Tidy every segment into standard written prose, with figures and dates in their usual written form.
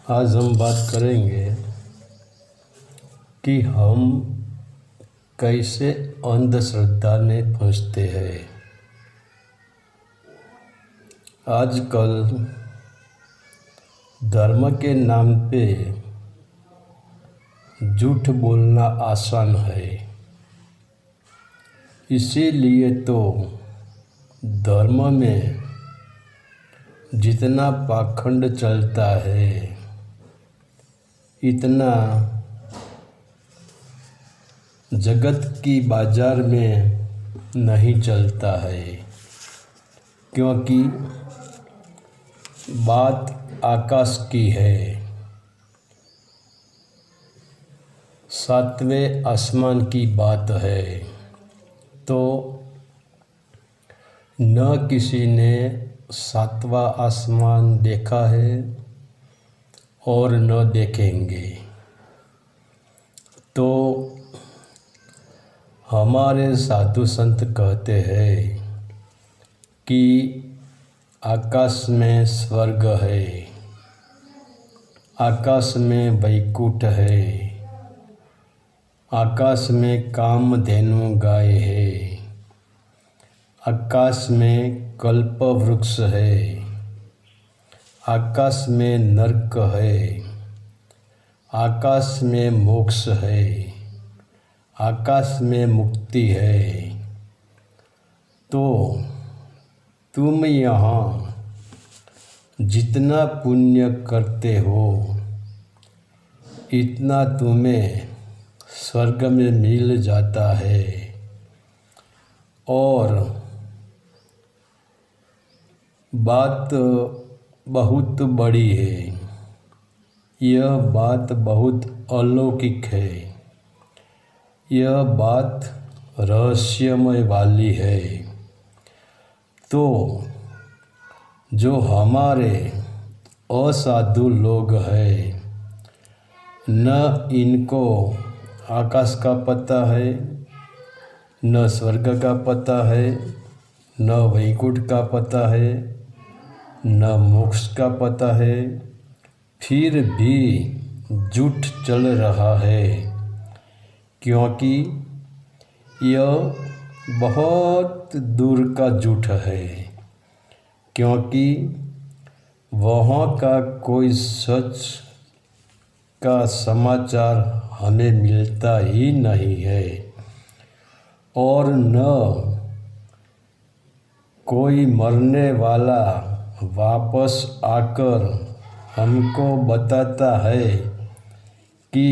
आज हम बात करेंगे कि हम कैसे अंधश्रद्धा में फंसते हैं। आजकल धर्म के नाम पे झूठ बोलना आसान है, इसीलिए तो धर्म में जितना पाखंड चलता है इतना जगत की बाजार में नहीं चलता है, क्योंकि बात आकाश की है। सातवें आसमान की बात है, तो न किसी ने सातवां आसमान देखा है और न देखेंगे। तो हमारे साधु संत कहते हैं कि आकाश में स्वर्ग है, आकाश में वैकुंठ है, आकाश में कामधेनु गाय है, आकाश में कल्प वृक्ष है, आकाश में नरक है, आकाश में मोक्ष है, आकाश में मुक्ति है। तो तुम यहाँ जितना पुण्य करते हो इतना तुम्हें स्वर्ग में मिल जाता है। और बात बहुत बड़ी है, यह बात बहुत अलौकिक है, यह बात रहस्यमय वाली है। तो जो हमारे असाधु लोग हैं, न इनको आकाश का पता है, न स्वर्ग का पता है, न वैकुंठ का पता है, न मोक्ष का पता है, फिर भी झूठ चल रहा है, क्योंकि यह बहुत दूर का झूठ है। क्योंकि वहाँ का कोई सच का समाचार हमें मिलता ही नहीं है, और न कोई मरने वाला वापस आकर हमको बताता है कि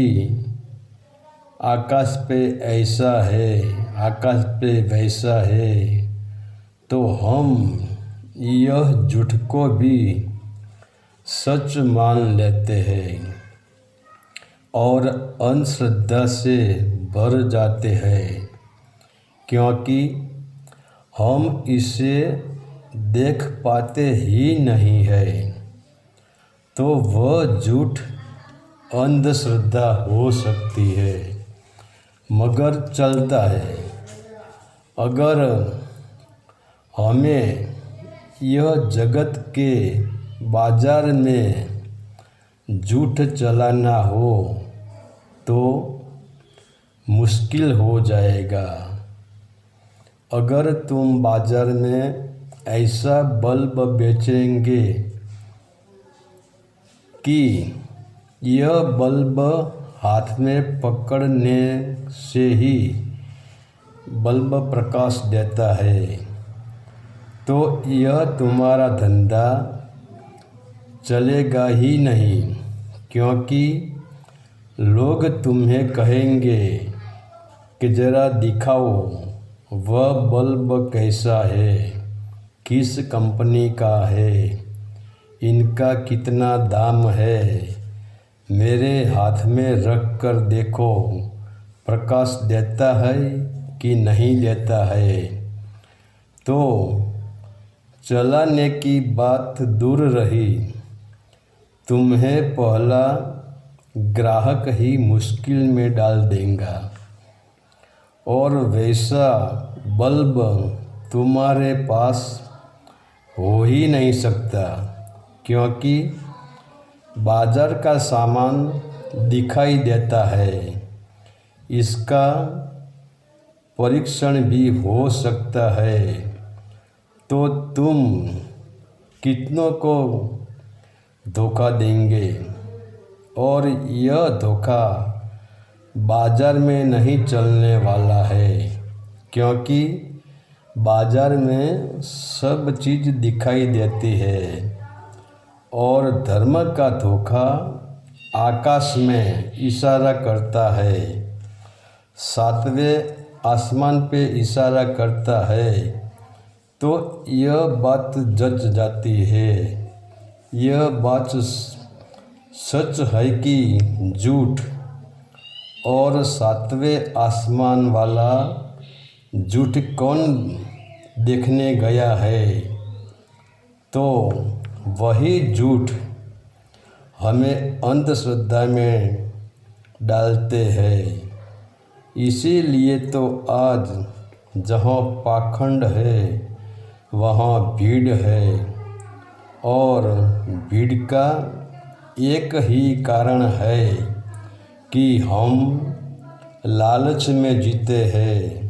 आकाश पे ऐसा है, आकाश पे वैसा है। तो हम यह झूठ को भी सच मान लेते हैं और अंधश्रद्धा से भर जाते हैं, क्योंकि हम इसे देख पाते ही नहीं है। तो वह झूठ अंधश्रद्धा हो सकती है, मगर चलता है। अगर हमें यह जगत के बाजार में झूठ चलाना हो तो मुश्किल हो जाएगा। अगर तुम बाजार में ऐसा बल्ब बेचेंगे कि यह बल्ब हाथ में पकड़ने से ही बल्ब प्रकाश देता है, तो यह तुम्हारा धंधा चलेगा ही नहीं, क्योंकि लोग तुम्हें कहेंगे कि ज़रा दिखाओ वह बल्ब कैसा है, किस कंपनी का है, इनका कितना दाम है, मेरे हाथ में रख कर देखो प्रकाश देता है कि नहीं देता है। तो चलाने की बात दूर रही, तुम्हें पहला ग्राहक ही मुश्किल में डाल देगा, और वैसा बल्ब तुम्हारे पास हो ही नहीं सकता, क्योंकि बाजार का सामान दिखाई देता है, इसका परीक्षण भी हो सकता है, तो तुम कितनों को धोखा देंगे। और यह धोखा बाजार में नहीं चलने वाला है, क्योंकि बाजार में सब चीज़ दिखाई देती है और धर्म का धोखा आकाश में इशारा करता है, सातवें आसमान पे इशारा करता है। तो यह बात जच जाती है, यह बात सच है कि झूठ, और सातवें आसमान वाला झूठ कौन देखने गया है, तो वही झूठ हमें अंधश्रद्धा में डालते हैं। इसीलिए तो आज जहाँ पाखंड है वहाँ भीड़ है, और भीड़ का एक ही कारण है कि हम लालच में जीते हैं।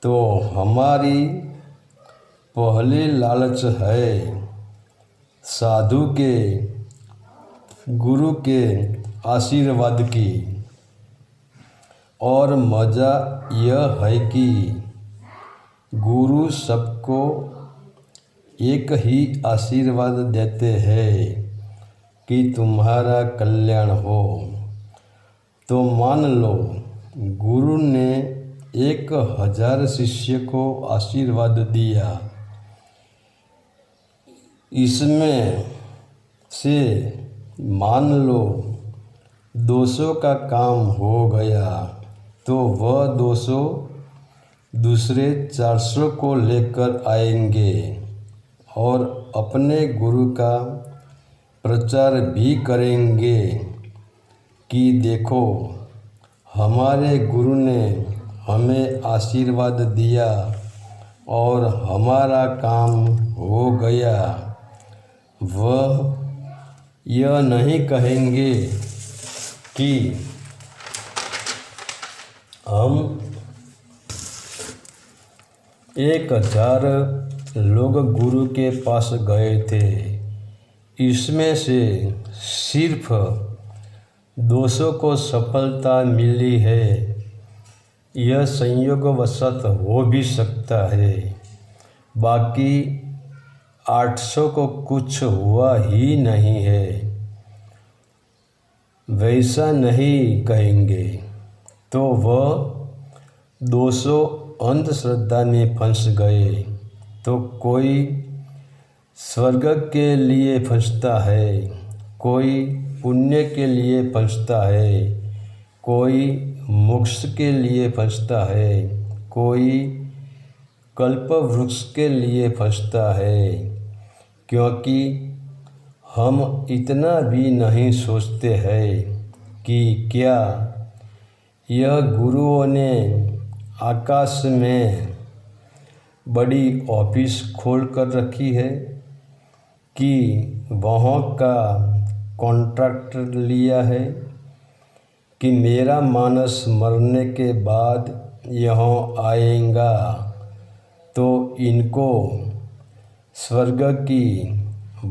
तो हमारी पहली लालच है साधु के, गुरु के आशीर्वाद की, और मज़ा यह है कि गुरु सबको एक ही आशीर्वाद देते हैं कि तुम्हारा कल्याण हो। तो मान लो गुरु ने 1000 शिष्य को आशीर्वाद दिया, इसमें से मान लो 200 का काम हो गया, तो वह 200 दूसरे 400 को लेकर आएंगे और अपने गुरु का प्रचार भी करेंगे कि देखो हमारे गुरु ने हमें आशीर्वाद दिया और हमारा काम हो गया। वह यह नहीं कहेंगे कि हम 1000 लोग गुरु के पास गए थे, इसमें से सिर्फ 200 को सफलता मिली है। यह संयोगवशत हो भी सकता है, बाकी 800 को कुछ हुआ ही नहीं है। वैसा नहीं कहेंगे तो वह 200 अंधश्रद्धा में फंस गए। तो कोई स्वर्ग के लिए फंसता है, कोई पुण्य के लिए फंसता है, कोई मोक्ष के लिए फंसता है, कोई कल्प वृक्ष के लिए फंसता है, क्योंकि हम इतना भी नहीं सोचते हैं कि क्या यह गुरुओं ने आकाश में बड़ी ऑफिस खोल कर रखी है कि वहाँ का कॉन्ट्रैक्ट लिया है कि मेरा मानस मरने के बाद यहाँ आएगा तो इनको स्वर्ग की,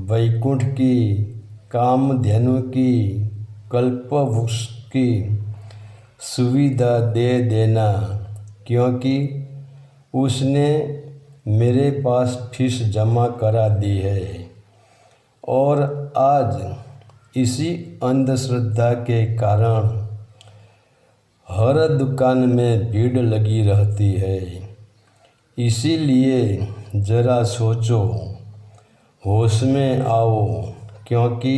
वैकुंठ की, कामधेनु की, कल्पवृक्ष की सुविधा दे देना, क्योंकि उसने मेरे पास फीस जमा करा दी है। और आज इसी अंधश्रद्धा के कारण हर दुकान में भीड़ लगी रहती है। इसीलिए ज़रा सोचो, होश में आओ, क्योंकि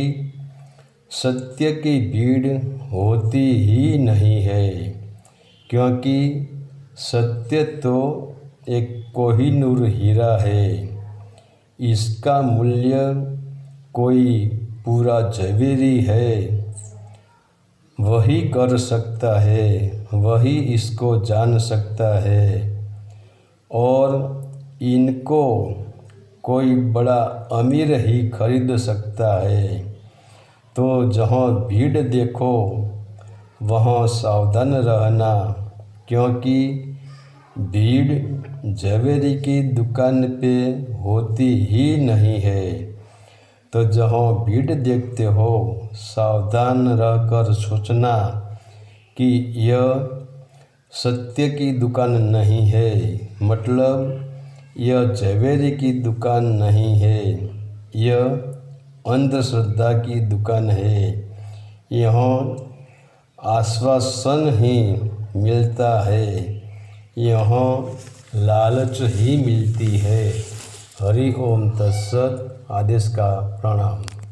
सत्य की भीड़ होती ही नहीं है, क्योंकि सत्य तो एक कोहिनूर हीरा है। इसका मूल्य कोई पूरा जवेरी है, वही कर सकता है, वही इसको जान सकता है। और इनको कोई बड़ा अमीर ही खरीद सकता है। तो जहाँ भीड़ देखो वहाँ सावधान रहना, क्योंकि भीड़ ज्वेलरी की दुकान पे होती ही नहीं है। तो जहाँ भीड़ देखते हो सावधान रहकर सोचना कि यह सत्य की दुकान नहीं है, मतलब यह ज्वेलरी की दुकान नहीं है, यह अंधश्रद्धा की दुकान है। यहाँ आश्वासन ही मिलता है, यहाँ लालच ही मिलती है। हरि ओम तत्सत। आदेश का प्रणाम।